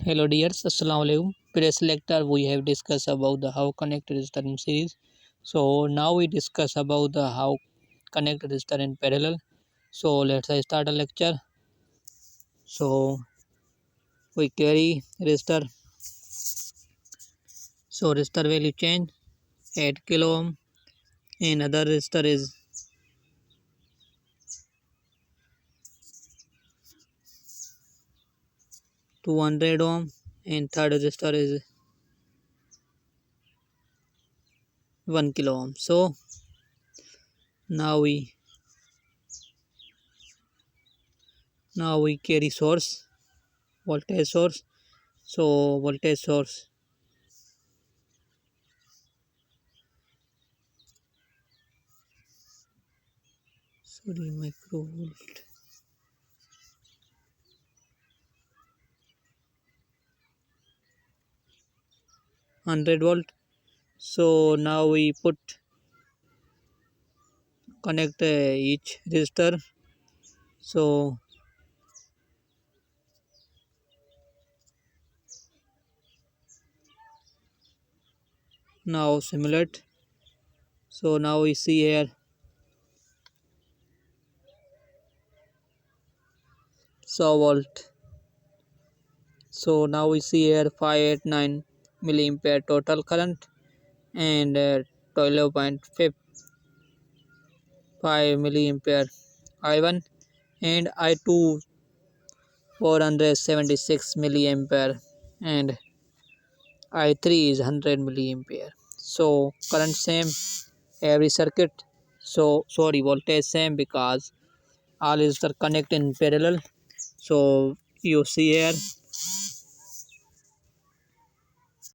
Hello dears, Assalamu alaikum. Previous lecture we have discussed about the how connect resistor in series. So now we discuss about the how connect resistor in parallel. So let's start a lecture. So we carry resistor. So resistor value change 8 kilo ohm. Another resistor is 200 ohm, and third resistor is 1 kilo ohm. So now we carry source, voltage source. So voltage source, sorry, microvolt, 100 volt. So now we connect each resistor. So now simulate. So now we see here, so volt. So now we see here 589 milliampere total current, and 12.5 milliampere I1, and I2 476 milliampere, and I3 is 100 milliampere. So current same every circuit. So sorry, voltage same because all resistors connect in parallel. So you see here